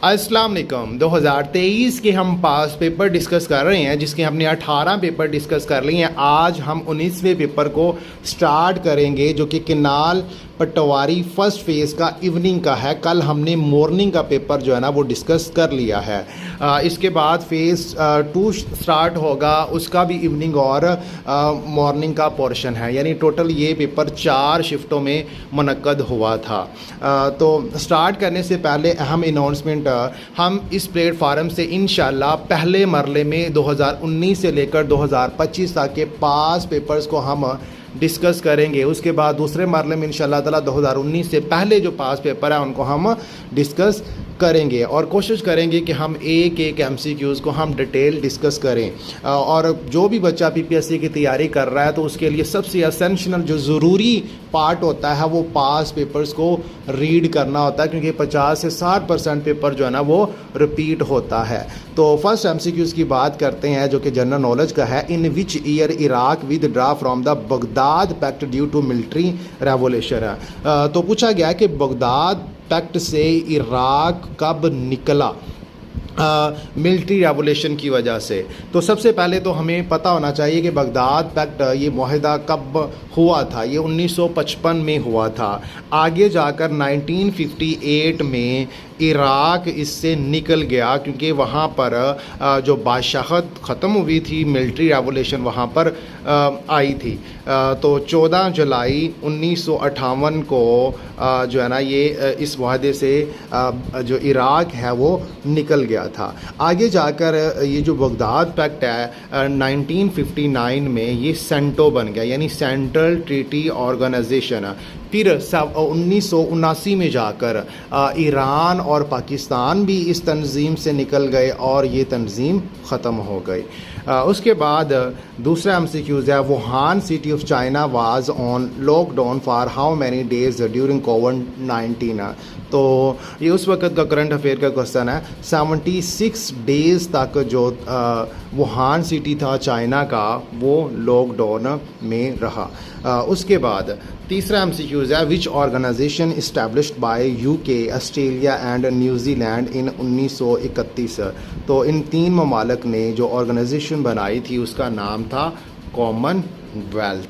अस्सलाम वालेकुम। 2023 के हम पास पेपर डिस्कस कर रहे हैं, जिसके हमने 18 पेपर डिस्कस कर लिए हैं। आज हम 19वें पेपर को स्टार्ट करेंगे, जो कि किनाल पटवारी फर्स्ट फेज़ का इवनिंग का है। कल हमने मॉर्निंग का पेपर जो है ना वो डिस्कस कर लिया है। इसके बाद फ़ेज़ 2 स्टार्ट होगा, उसका भी इवनिंग और मॉर्निंग का पोर्शन है। यानी टोटल ये पेपर 4 शिफ्टों में मुनक्कद हुआ था। तो स्टार्ट करने से पहले अहम अनाउंसमेंट, हम इस प्लेटफार्म से इंशाल्लाह पहले मरले में 2019 से लेकर 2025 तक के पास पेपर्स को हम डिस्कस करेंगे। उसके बाद दूसरे मरले में इंशाल्लाह ताला 2019 से पहले जो पास पेपर है उनको हम डिस्कस करेंगे और कोशिश करेंगे कि हम एक एक MCQs को हम डिटेल डिस्कस करें। और जो भी बच्चा PPSC की तैयारी कर रहा है तो उसके लिए सबसे एसेंशियल जो ज़रूरी पार्ट होता है वो पास पेपर्स को रीड करना होता है, क्योंकि 50 से 60% पेपर जो है ना वो रिपीट होता है। तो फर्स्ट MCQs की बात करते हैं, जो कि जनरल नॉलेज का है। In which year Iraq withdraw from the Baghdad pact due to military revolution है। तो पूछा गया कि बगदाद पैक्ट से इराक कब निकला मिलिट्री रेवोल्यूशन की वजह से। तो सबसे पहले तो हमें पता होना चाहिए कि बगदाद पैक्ट ये माहिदा कब हुआ था। ये 1955 में हुआ था। आगे जाकर 1958 में इराक इससे निकल गया, क्योंकि वहाँ पर जो बादशाहत ख़त्म हुई थी, मिलिट्री रेवोल्यूशन वहाँ पर आई थी। तो 14 जुलाई 1958 को जो है ना ये इस वादे से जो इराक है वो निकल गया था। आगे जाकर ये जो बगदाद पैक्ट है 1959 में ये सेंटो बन गया, यानी सेंट्रल ट्रीटी ऑर्गेनाइजेशन। फिर 1979 में जाकर ईरान और पाकिस्तान भी इस तंजीम से निकल गए और ये तंजीम ख़त्म हो गई। उसके बाद दूसरा MCQs है, Wuhan city of China was on lockdown for how many days during कोविड-19। तो ये उस वक्त का करंट अफेयर का क्वेश्चन है। 76 डेज़ तक जो वुहान सिटी था चाइना का वो लॉकडाउन में रहा। उसके बाद तीसरा MCQs है, which organization established by UK, Australia and New Zealand in 1931। तो इन 3 ममालिक ने जो ऑर्गेनाइजेशन बनाई थी उसका नाम था कॉमनवेल्थ।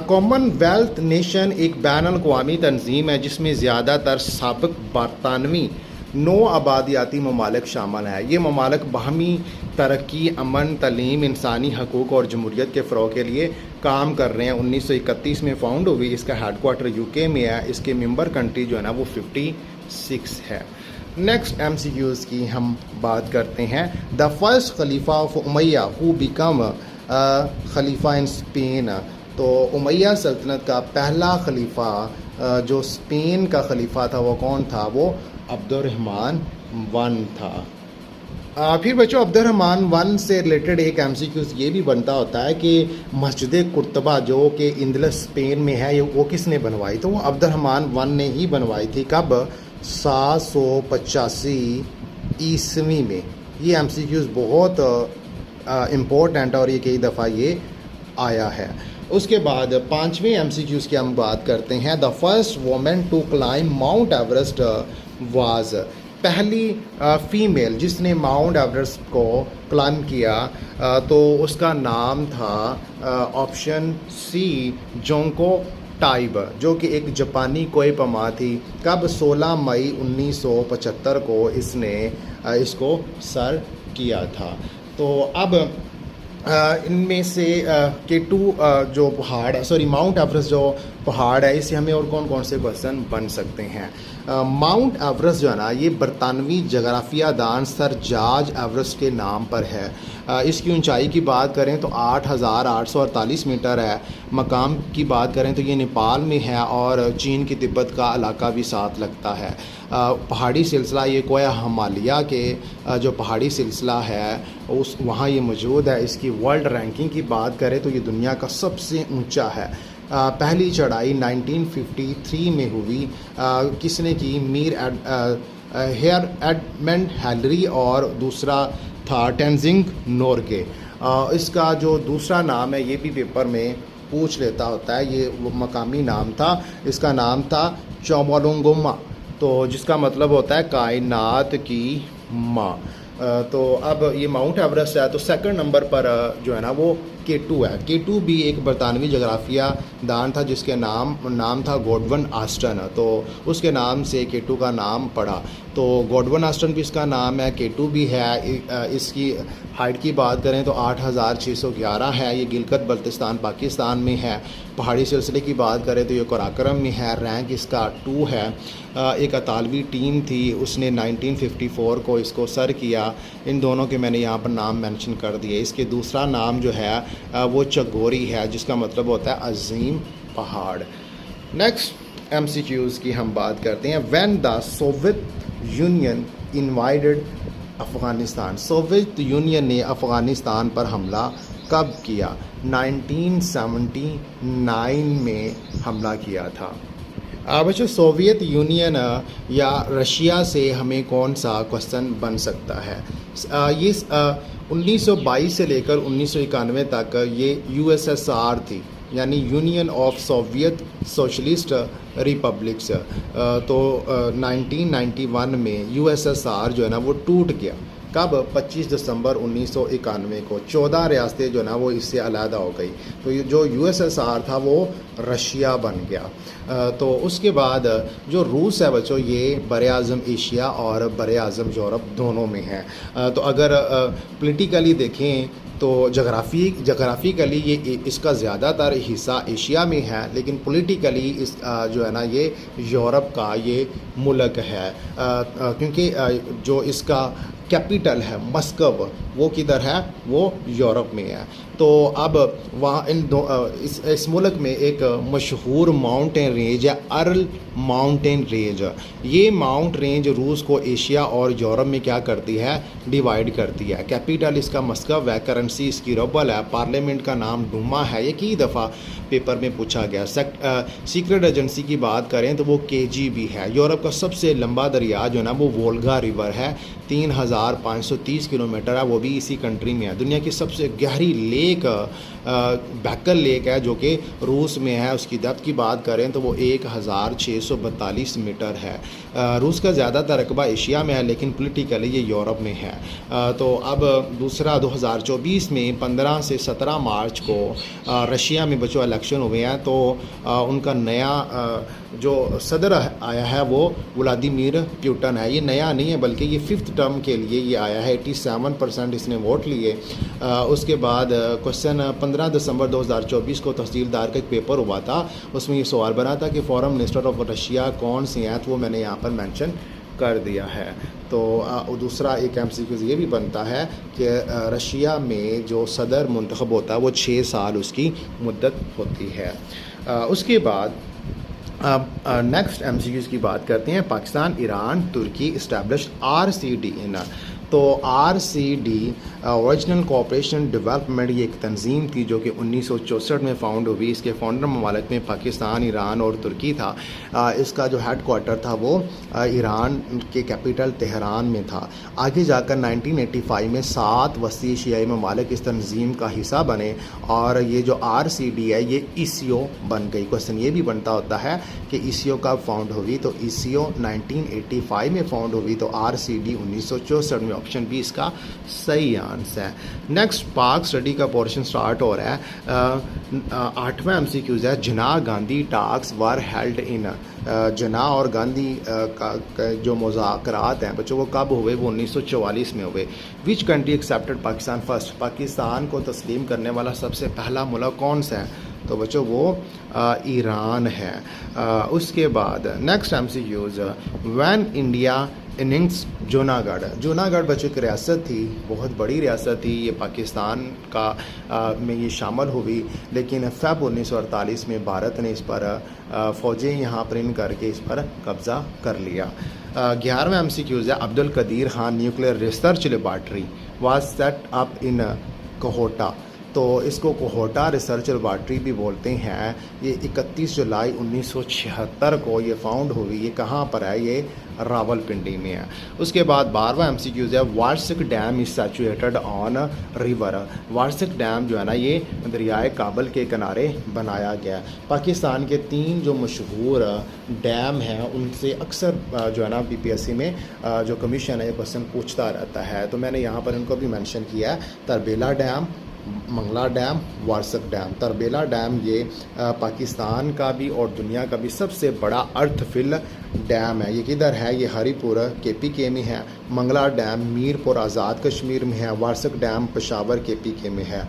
कॉमनवेल्थ नेशन एक बैन-अल-अक़वामी तंजीम है जिसमें ज़्यादातर साबिक़ बरतानवी 9 आबादियाती ममालिक शामिल हैं। ये ममालिक बाहमी तरक्की, अमन, तलीम, इंसानी हकूक़ और जमहूरियत के फ़रोग़ के लिए काम कर रहे हैं। 1931 में फाउंड हुई। इसका हेडक्वार्टर UK में है। इसके मेंबर कंट्री जो है ना वो 56 है। नेक्स्ट MCQs की हम बात करते हैं। The first Khalifa of Umayya who become Khalifa in Spain. तो उमैया सल्तनत का पहला खलीफा जो स्पेन का खलीफा था वो कौन था? वो अब्दुर्रहमान वन था। फिर बच्चों अब्दुर्रहमान वन से रिलेटेड एक MCQs ये भी बनता होता है कि मस्जिद कुर्तबा जो कि इंदलस स्पेन में है, ये वो किसने बनवाई? तो वो अब्दुर्रहमान वन ने ही बनवाई थी। कब? 785 ईस्वी में। ये MCQs बहुत इम्पोर्टेंट और ये कई दफ़ा ये आया है। उसके बाद 5वें MCQs की हम बात करते हैं। The first women to climb Mount Everest was. पहली फ़ीमेल जिसने माउंट एवरेस्ट को क्लाइम किया तो उसका नाम था ऑप्शन C जोंको टाइब, जो कि एक जापानी कोयपमा थी। कब? 16 मई 1975 को इसने इसको सर किया था। तो अब इनमें से K2 जो पहाड़ सॉरी माउंट एवरेस्ट जो पहाड़ है, इससे हमें और कौन कौन से क्वेश्चन बन सकते हैं? माउंट एवरेस्ट जो है ना ये बरतानवी जगराफिया दान सर जॉर्ज एवरेस्ट के नाम पर है। इसकी ऊंचाई की बात करें तो 8,848 मीटर है। मकाम की बात करें तो ये नेपाल में है और चीन की तिब्बत का इलाका भी साथ लगता है। पहाड़ी सिलसिला ये कोया हिमालय के जो पहाड़ी सिलसिला है उस वहाँ ये मौजूद है। इसकी वर्ल्ड रैंकिंग की बात करें तो ये दुनिया का सबसे ऊंचा है। पहली चढ़ाई 1953 में हुई। किसने की? मीर हेयर एडमंड हैलरी और दूसरा था टेंजिंग नोर्गे। इसका जो दूसरा नाम है ये भी पेपर में पूछ लेता होता है। ये वो मकामी नाम था, इसका नाम था चोमोलुंगुमा। तो जिसका मतलब होता है कायनात की माँ। तो अब ये माउंट एवरेस्ट है, तो सेकंड नंबर पर जो है ना वो K2 है। K2 भी एक बरतानवी जगराफिया दान था जिसके नाम था गॉडवन आस्टन, तो उसके नाम से K2 का नाम पड़ा। तो गॉडवन आस्टन भी इसका नाम है, K2 भी है। इसकी हाइट की बात करें तो 8611 है। ये गिलगित बल्तिस्तान पाकिस्तान में है। पहाड़ी सिलसिले की बात करें तो ये कराकोरम में है। रैंक इसका 2 है। एक अतालवी टीम थी, उसने 1954 को इसको सर किया। इन दोनों के मैंने यहाँ पर नाम मेंशन कर दिए। इसके दूसरा नाम जो है वो चगोरी है, जिसका मतलब होता है अजीम पहाड़। नेक्स्ट MCQs की हम बात करते हैं। When the Soviet Union invaded Afghanistan, Soviet Union ने अफ़गानिस्तान पर हमला कब किया? 1979 में हमला किया था। बच्चों सोवियत यूनियन या रशिया से हमें कौन सा क्वेश्चन बन सकता है? ये 1922 से लेकर 1991 तक ये USSR थी, यानी union of Soviet socialist republics. तो 1991 में USSR जो है ना वो टूट गया। कब? 25 दिसंबर 1991 को। 14 रियासतें जो है ना वो इससे अलहदा हो गई। तो ये जो USSR था वो रशिया बन गया। तो उसके बाद जो रूस है बच्चों, ये बर-ए-आज़म एशिया और बर-ए-आज़म यूरोप दोनों में है। तो अगर पॉलिटिकली देखें तो जगराफिकली ये इसका ज़्यादातर हिस्सा एशिया में है, लेकिन पॉलिटिकली इस जो है ना ये यूरोप का ये मुल्क है। क्योंकि जो इसका कैपिटल है मस्कव, वो किधर है? वो यूरोप में है। तो अब वहाँ इस मुल्क में एक मशहूर माउंटेन रेंज है, अर्ल माउंटेन रेंज। ये माउंट रेंज रूस को एशिया और यूरोप में क्या करती है? डिवाइड करती है। कैपिटल इसका मस्कव है, करेंसी इसकी रूबल है, पार्लियामेंट का नाम डूमा है। ये कई दफ़ा पेपर में पूछा गया। सीक्रेट एजेंसी की बात करें तो वो KGB है। यूरोप का सबसे लंबा दरिया जो है ना वो वोल्गा रिवर है, 3530 किलोमीटर है, वो भी इसी कंट्री में है। दुनिया की सबसे गहरी लेक बैकल लेक है जो कि रूस में है। उसकी डेप्थ की बात करें तो वो 1642 मीटर है। रूस का ज़्यादातर रकबा एशिया में है, लेकिन पॉलिटिकली ये यूरोप में है। तो अब दूसरा 2024 में 15 से 17 मार्च को रशिया में बच्चों इलेक्शन हुए हैं। तो उनका नया जो सदर आया है वो व्लादिमीर पुतिन है। ये नया नहीं है, बल्कि ये 5th टर्म के लिए ये आया है। 87% इसने वोट लिए। उसके बाद क्वेश्चन 15 दिसंबर 2024 को तहसीलदार का एक पेपर हुआ था, उसमें ये सवाल बना था कि फॉरेन मिनिस्टर ऑफ रशिया कौन से हैं, तो वो मैंने यहाँ पर मेंशन कर दिया है। तो दूसरा एक MCQ ये भी बनता है कि रशिया में जो सदर मुंतखब होता है वो 6 साल उसकी मुद्दत होती है। उसके बाद नेक्स्ट MCQs की बात करते हैं। पाकिस्तान ईरान तुर्की इस्टेब्लिश RCD इन। तो RCD ओरिजिनल कोऑपरेशन डेवलपमेंट ये एक तंजीम थी जो कि 1964 में फाउंड हुई। इसके फाउंडर ममालिक में पाकिस्तान, ईरान और तुर्की था। इसका जो हेड क्वार्टर था वो ईरान के कैपिटल तेहरान में था। आगे जाकर 1985 में 7 वसी एशियाई ममालिक इस तंजीम का हिस्सा बने और ये जो RCD है ये ECO बन गई। क्वेश्चन ये भी बनता होता है कि ECO कब फाउंड हुई? तो ECO 1985 में फाउंड हुई। तो RCD 1964 में। ऑप्शन बी इसका सही आंसर है। नेक्स्ट पाक स्टडी का पोर्शन स्टार्ट हो रहा है। 8वां MCQs है। जिन्ना गांधी टाक्स वर हेल्ड इन। जिन्ना और गांधी का जो मुज़ाकरात हैं बच्चों वो कब हुए? वो 1944 में हुए। Which country accepted Pakistan first? Pakistan को तस्लीम करने वाला सबसे पहला मुल्क कौन सा है? तो बच्चों वो ईरान है। उसके बाद next MCQs। When India innings Junagadh बच्चों की रियासत थी, बहुत बड़ी रियासत थी। ये पाकिस्तान का में ये शामिल हुई, लेकिन फ़ेब 1948 में भारत ने इस पर फ़ौजें यहाँ पर इन करके इस पर कब्ज़ा कर लिया। 11वां MCQs है। Abdul Qadeer Khan nuclear research laboratory was set up in Kahuta. तो इसको कोहोटा रिसर्च लेबॉर्ट्री भी बोलते हैं। ये 31 जुलाई 1976 को ये फाउंड हुई। ये कहाँ पर है? ये रावलपिंडी में है। उसके बाद 12वां MCQs है, Warsak dam is situated on river. Warsak dam जो है ना ये दरियाए काबल के किनारे बनाया गया। पाकिस्तान के 3 जो मशहूर डैम हैं उनसे अक्सर जो है ना BPSC में जो कमीशन है ये क्वेश्चन पूछता रहता है, तो मैंने यहाँ पर इनको भी मेंशन किया है। Tarbela dam, Mangla dam, Warsak dam. Tarbela dam ये पाकिस्तान का भी और दुनिया का भी सबसे बड़ा अर्थफिल डैम है। ये किधर है? ये हरीपुर KPK में है। मंगला डैम मीरपुर आज़ाद कश्मीर में है। वार्सक डैम पेशावर KPK में है।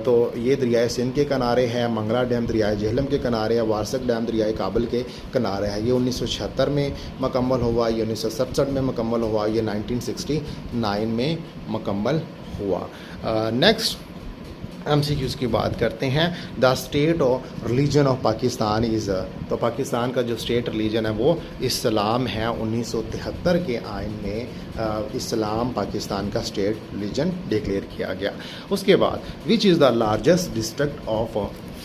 तो ये दरियाए सिंध के किनारे है। मंगला डैम दरियाए जेहलम के किनारे है। वार्सक डैम दरियाए काबल के किनारे है। ये 1976 में मुकम्मल हुआ, ये 1967 में मुकम्मल हुआ, ये 1969 में मुकम्मल हुआ। नेक्स्ट MCQs की बात करते हैं। द स्टेट और रिलीजन ऑफ पाकिस्तान इज़, तो पाकिस्तान का जो स्टेट रिलीजन है वो इस्लाम है। 1973 के आइन में इस्लाम पाकिस्तान का स्टेट रिलीजन डिक्लेयर किया गया। उसके बाद which is the largest district of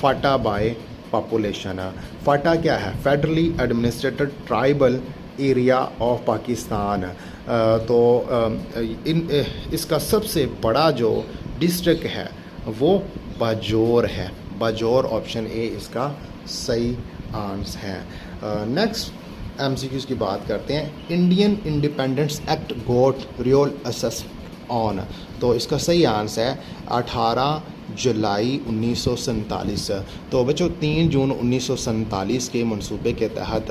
FATA by population. FATA क्या है? Federally administered tribal area of Pakistan. इसका सबसे बड़ा जो डिस्ट्रिक्ट है वो बाजौर है। बाजौर ऑप्शन ए इसका सही आंसर है। नेक्स्ट MCQs की बात करते हैं। Indian independence act got royal असेस ऑन, तो इसका सही आंसर है 18 जुलाई 1947। तो बच्चों 3 जून 1947 के मंसूबे के तहत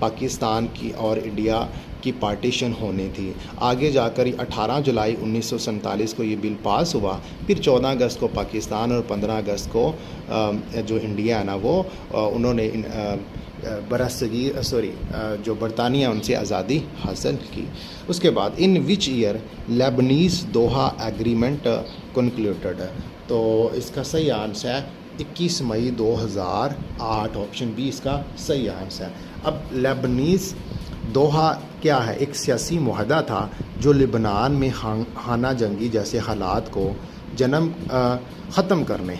पाकिस्तान की और इंडिया की पार्टीशन होनी थी। आगे जाकर 18 जुलाई 1947 को ये बिल पास हुआ। फिर 14 अगस्त को पाकिस्तान और 15 अगस्त को जो इंडिया है ना वो उन्होंने जो बरतानिया उनसे आज़ादी हासिल की। उसके बाद in which year Lebanese Doha agreement concluded, तो इसका सही आंसर है 21 मई 2008। ऑप्शन बी इसका सही आंसर है। अब लेबनीज़ दोहा क्या है? एक सियासी मुआहदा था जो लिबनान में खाना जंगी जैसे हालात को ख़त्म करने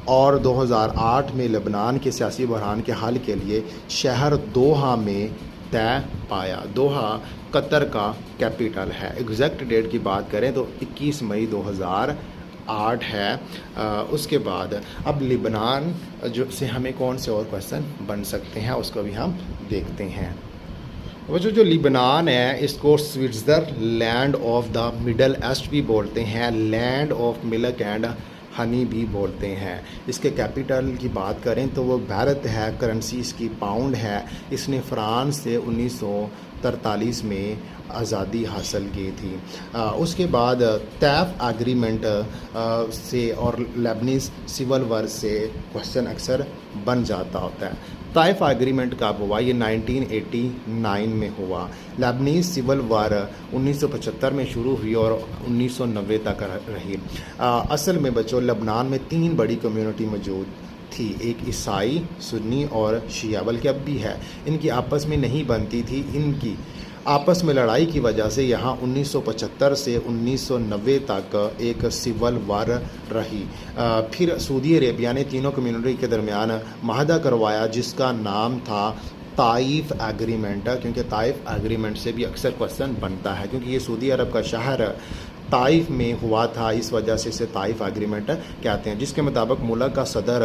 और 2008 में लेबनान के सियासी बहरान के हल के लिए शहर दोहा में तय पाया। दोहा कतर का कैपिटल है। एग्जैक्ट डेट की बात करें तो 21 मई 2008 है। उसके बाद अब लिबनान जो से हमें कौन से और क्वेश्चन बन सकते हैं उसको भी हम देखते हैं। वो जो लिबनान है इसको Switzerland of the middle east भी बोलते हैं, land of milk and honey भी बोलते हैं। इसके कैपिटल की बात करें तो वो बैरत है। करेंसी इसकी पाउंड है। इसने फ्रांस से 1943 में आज़ादी हासिल की थी। उसके बाद तैफ एग्रीमेंट से और लेबनीज़ सिविल वार से क्वेश्चन अक्सर बन जाता होता है। ताइफ एग्रीमेंट कब हुआ? ये 1989 में हुआ। लेबनीज़ सिविल वार 1975 में शुरू हुई और 1990 तक रही। असल में बच्चों लेबनान में 3 बड़ी कम्युनिटी मौजूद थी, एक ईसाई, सुन्नी और शिया, बल्कि अब भी है। इनकी आपस में नहीं बनती थी। इनकी आपस में लड़ाई की वजह से यहाँ 1975 से 1990 तक एक सिविल वार रही। फिर सऊदी अरेबिया ने तीनों कम्युनिटी के दरमियान माहदा करवाया जिसका नाम था ताइफ एग्रीमेंट, क्योंकि ताइफ एग्रीमेंट से भी अक्सर क्वेश्चन बनता है क्योंकि ये सऊदी अरब का शहर ताइफ में हुआ था, इस वजह से इसे ताइफ एग्रीमेंट कहते हैं। जिसके मुताबिक मुल्क का सदर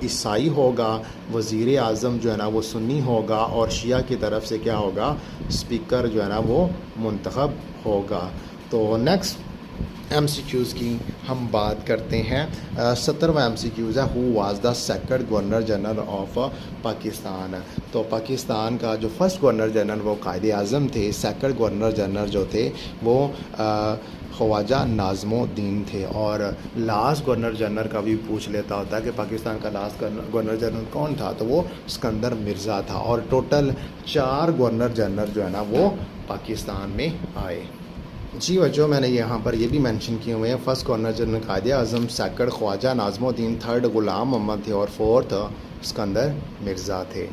ईसाई होगा, वज़ीर आज़म जो है ना वो सुन्नी होगा और शिया की तरफ से क्या होगा? स्पीकर जो है ना वो मुंतखब होगा। तो नेक्स्ट MCQs की हम बात करते हैं। 17वां MCQs है who was the second governor general of Pakistan. तो पाकिस्तान का जो फर्स्ट गवर्नर जनरल वो कायदे आज़म थे। सेकंड गवर्नर जनरल जो थे वो ख्वाजा नाज़मुद्दीन थे। और लास्ट गवर्नर जनरल का भी पूछ लेता होता है कि पाकिस्तान का लास्ट गवर्नर जनरल कौन था, तो वो सिकंदर मिर्ज़ा था। और टोटल 4 गवर्नर जनरल जो है ना वो पाकिस्तान में आए। जी बच्चों मैंने यहाँ पर ये भी मेंशन किए हुए हैं। फर्स्ट गवर्नर जनरल कायदे आज़म, सेकंड ख्वाजा नाज़मुद्दीन, थर्ड गुलाम मोहम्मद थे और फोर्थ सिकंदर मिर्ज़ा थे।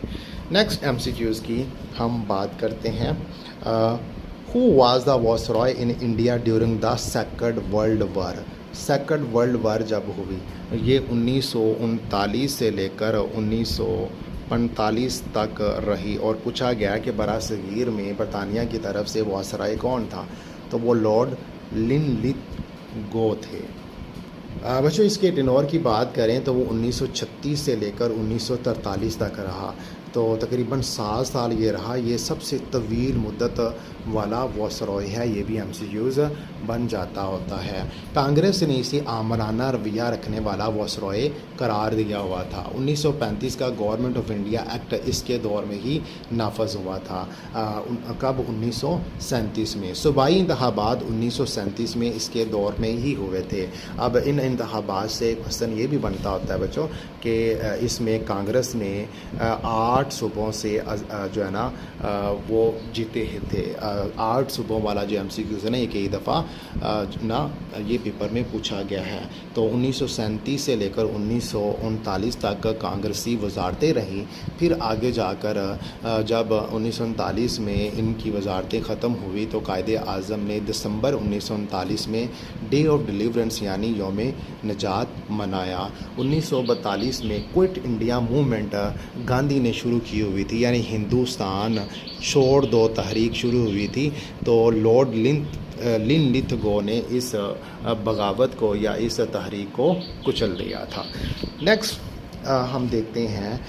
नेक्स्ट MCQs की हम बात करते हैं। Who was the viceroy in India during the second world war. Second world war जब हुई, ये 1939 से लेकर 1945 तक रही, और पूछा गया कि बरासगीर में बरतानिया की तरफ से वायसराय कौन था, तो वो लॉर्ड लिनलिथगो थे। बच्चों इसके टेनोर की बात करें तो वो 1936 से लेकर 1943 तक रहा, तो तकरीबन 7 साल ये रहा। ये सबसे तवील मुद्दत वाला वायसरॉय है, ये भी एमसीक्यूज़ बन जाता होता है। कांग्रेस ने इसे आमराना रवैया रखने वाला वायसरॉय करार दिया हुआ था। 1935 का गवर्नमेंट ऑफ इंडिया एक्ट इसके दौर में ही नाफज हुआ था। कब? 1937 में। सूबाई इंतखाबात 1937 में इसके दौर में ही हुए थे। अब इन इंतखाबात से क्वेश्चन ये भी बनता होता है बच्चों कि इसमें कांग्रेस ने 8 सूबों से जो है ना वो जीते थे। 8 सूबों वाला जो एमसीक्यूज़ है ना, ये कई दफ़ा ना ये पेपर में पूछा गया है। तो 1937 से लेकर 1939 तक कांग्रेसी वजारतें रहीं। फिर आगे जाकर जब 1939 में इनकी वजारतें ख़त्म हुई तो कायदे आज़म ने दिसंबर 1939 में डे ऑफ डिलीवरेंस यानी यौम निजात मनाया। 1942 में क्विट इंडिया मूवमेंट गांधी ने शुरू की हुई थी, यानी हिंदुस्तान छोड़ दो तहरीक शुरू हुई थी। तो लॉर्ड लिनलिथगो ने इस बगावत को या इस तहरीक को कुचल दिया था। नेक्स्ट हम देखते हैं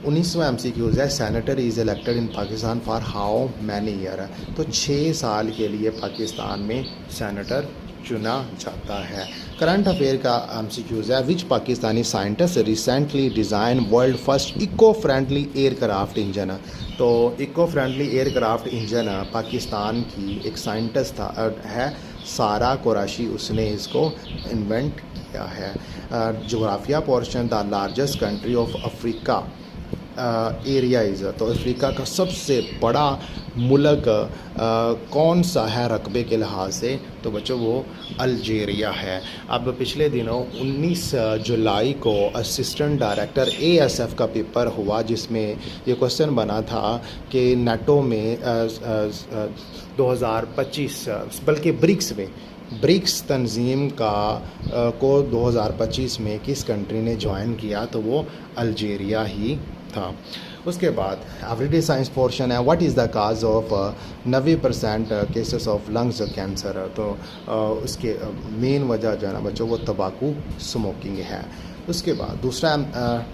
19वां एमसीक्यूज़ है, senator is elected in Pakistan for how many year. तो 6 साल के लिए पाकिस्तान में सेनेटर चुना जाता है। करंट अफेयर का एमसीक्यूज़ है, which Pakistani scientist recently design world first eco friendly aircraft engine. तो eco friendly aircraft engine Pakistan की एक साइंटिस्ट है सारा कुरैशी, उसने इसको इन्वेंट किया है। जोग्राफिया portion, the largest country of Africa area is. तो अफ्रीका का सबसे बड़ा मुल्क कौन सा है रकबे के लिहाज से, तो बच्चों वो अल्जीरिया है। अब पिछले दिनों 19 जुलाई को असिस्टेंट डायरेक्टर ASF का पेपर हुआ, जिसमें ये क्वेश्चन बना था कि नाटो में 2025 बल्कि ब्रिक्स तंजीम को 2025 में किस कंट्री ने ज्वाइन किया, तो वो अल्जीरिया ही था। उसके बाद एवरीडे साइंस पोर्शन है, what is the cause of 90% cases of lungs cancer. तो उसके मेन वजह जो है ना बच्चों वो तंबाकू स्मोकिंग है। उसके बाद दूसरा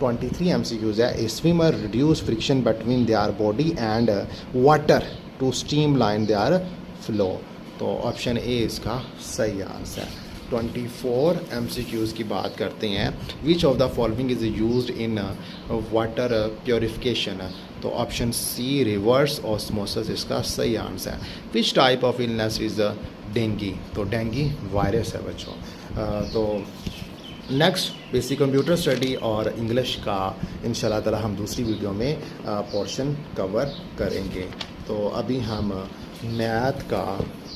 23 एमसीक्यूज़ है, a swimmer reduce friction between their body and water to streamline their flow. तो ऑप्शन ए इसका सही आंसर है। 24 एमसीक्यूज़ की बात करते हैं, which of the following is used in water purification. तो ऑप्शन सी रिवर्स ऑस्मोसिस इसका सही आंसर है। Which type of illness is dinghy. तो डेंगी वायरस है बच्चों। तो नेक्स्ट बेसिक कंप्यूटर स्टडी और इंग्लिश का इंशाल्लाह ताला हम दूसरी वीडियो में पोर्शन कवर करेंगे। तो अभी हम मैथ का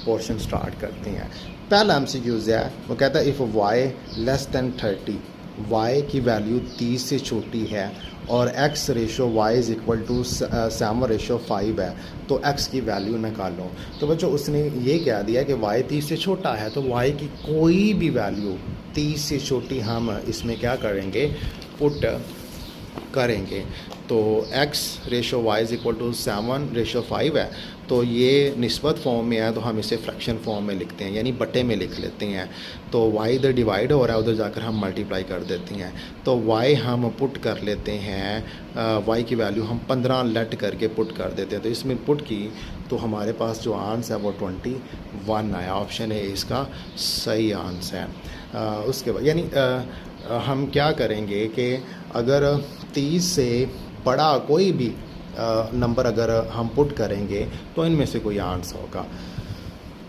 पोर्शन स्टार्ट करते हैं। पहला एमसीक्यूज़ है, वो कहता है if y less than 30, y की वैल्यू 30 से छोटी है और x ratio y is equal to 7 ratio 5 है, तो x की वैल्यू निकालो। तो बच्चों उसने ये कह दिया कि y 30 से छोटा है, तो y की कोई भी वैल्यू 30 से छोटी हम इसमें क्या करेंगे, पुट करेंगे। तो x ratio y is equal to 7 ratio 5 है, तो ये निस्बत फॉर्म में है तो हम इसे फ्रैक्शन फॉर्म में लिखते हैं, यानी बटे में लिख लेते हैं। तो y इधर डिवाइड हो रहा है, उधर जाकर हम मल्टीप्लाई कर देते हैं। तो y हम पुट कर लेते हैं, y की वैल्यू हम 15 लेट करके पुट कर देते हैं। तो इसमें पुट की तो हमारे पास जो आंसर है वो 21 आया। ऑप्शन है इसका सही आंसर है। उसके बाद यानी हम क्या करेंगे कि अगर 30 से बड़ा कोई भी नंबर अगर हम पुट करेंगे तो इनमें से कोई आंसर होगा।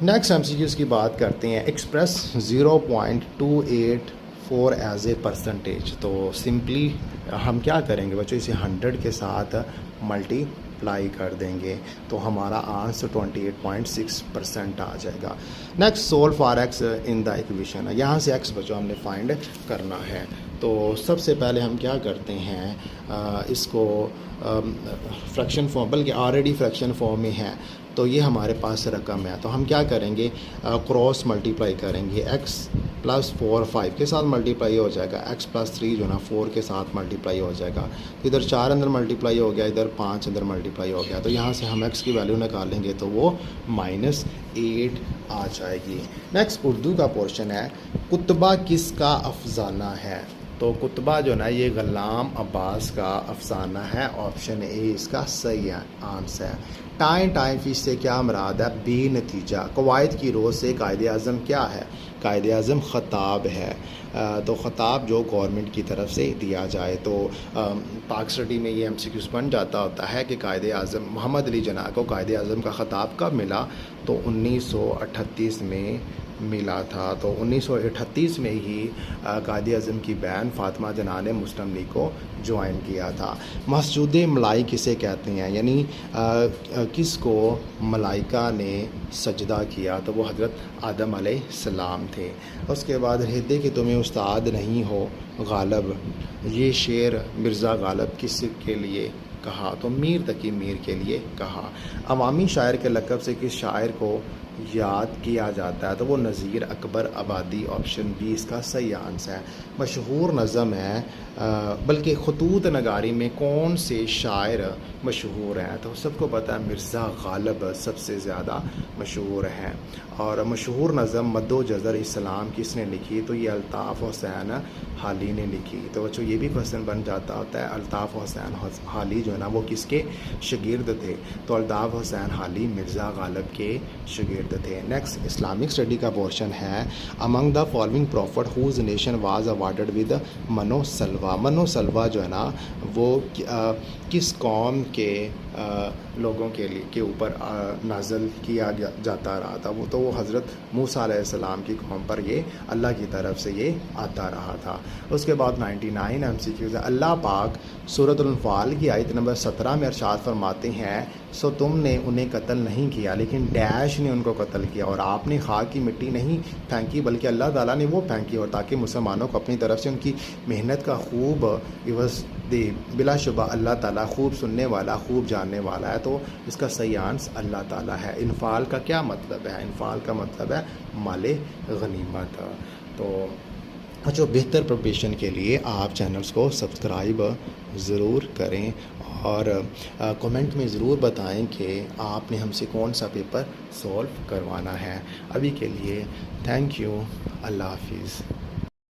नेक्स्ट एमसीक्यूज़ की बात करते हैं, एक्सप्रेस 0.284 एज ए परसेंटेज। तो सिंपली हम क्या करेंगे बच्चों, इसे 100 के साथ मल्टीप्लाई कर देंगे तो हमारा आंसर 28.6% आ जाएगा। Next solve for x in the equation. यहाँ से एक्स बच्चों हमने फाइंड करना है। तो सबसे पहले हम क्या करते हैं, इसको फ्रैक्शन फॉर्म, बल्कि ऑलरेडी फ्रैक्शन फॉर्म में है, तो ये हमारे पास रकम है। तो हम क्या करेंगे, क्रॉस मल्टीप्लाई करेंगे, x प्लस 4 5 के साथ मल्टीप्लाई हो जाएगा, x प्लस 3 जो ना 4 के साथ मल्टीप्लाई हो जाएगा। तो इधर 4 अंदर मल्टीप्लाई हो गया, इधर 5 अंदर मल्टीप्लाई हो गया। तो यहाँ से हम x की वैल्यू निकालेंगे तो वो -8 आ जाएगी। नेक्स्ट उर्दू का पोर्शन है, कुतबा किसका अफसाना है। तो कुतबा जो ना ये ग़ुलाम अब्बास का अफसाना है। ऑप्शन ए इसका सही आंसर है। टाइम फीस से क्या मुराद है, बे नतीजा। कवायद की रोज़ से कायदे आज़म क्या है, कायदे आज़म ख़ताब है। तो ख़ताब जो गवर्नमेंट की तरफ से दिया जाए। तो पाक स्टडी में ये MCQs बन जाता होता है कि कायदे आज़म मोहम्मद अली जिन्ना को कायदे आज़म का ख़ताब कब मिला, तो 1938 में मिला था। तो 1938 में ही कायदे आज़म की बहन फ़ातिमा जिन्ना ने मुस्लिम लीग को ज्वाइन किया था। मस्जूद मलाई किसे कहते हैं, यानी किसको मलाइका ने सजदा किया, तो वो हज़रत आदम अलैहिस्सलाम थे। उसके बाद रहते कि तुम्हें उस्ताद नहीं हो गालब, ये शेर मिर्ज़ा गालब किस के लिए कहा, तो मीर तकी मीर के लिए कहा। अवामी शायर के लक़ब से किस शायर को याद किया जाता है, तो वो नज़ीर अकबर आबादी। ऑप्शन बी इसका सही आंसर है। मशहूर नज़म है, बल्कि खतूत नगारी में कौन से शायर मशहूर हैं, तो सबको पता है मिर्ज़ा गालिब सबसे ज़्यादा मशहूर हैं। और मशहूर नज़म मद्दो जज़र इस्लाम किसने लिखी, तो ये अल्ताफ़ हुसैन हाली ने लिखी। तो बच्चों ये भी क्वेश्चन बन जाता होता है, अल्ताफ़ हुसैन हाली जो है ना वो किसके शागिर्द थे, तो अल्ताफ़ हुसैन हाली मिर्ज़ा गालिब के शागिर्द थे। नेक्स्ट इस्लामिक स्टडी का पोर्शन है, among the following prophet whose nation was awarded with मनोसलवा। मनोसलवा जो है ना वो किस कौम के लोगों के ऊपर नाज़िल किया जाता रहा था, वो तो वो हज़रत मूसा अलैहिस्सलाम की कौम पर ये अल्लाह की तरफ से ये आता रहा था। उसके बाद 99 MCQs है। अल्लाह पाक सूरतुल अनफ़ाल की आयत नंबर 17 में इरशाद फरमाते हैं, सो तुमने उन्हें कत्ल नहीं किया लेकिन डैश ने उनको कत्ल किया, और आपने खाक की मिट्टी नहीं फेंकी बल्कि अल्लाह ताला ने वो फेंकी, और ताकि मुसलमानों को अपनी तरफ से उनकी मेहनत का खूब इवज़ दे। बिलाशुबा अल्लाह ताला खूब सुनने वाला खूब जानने वाला है। तो इसका सही आंसर अल्लाह ताला है। इनफाल का क्या मतलब है, इनफाल का मतलब है माले गनीमत। तो जो बेहतर प्रिपरेशन के लिए आप चैनल्स को सब्सक्राइब ज़रूर करें, और कमेंट में ज़रूर बताएं कि आपने हमसे कौन सा पेपर सॉल्व करवाना है। अभी के लिए थैंक यू, अल्लाह हाफिज़।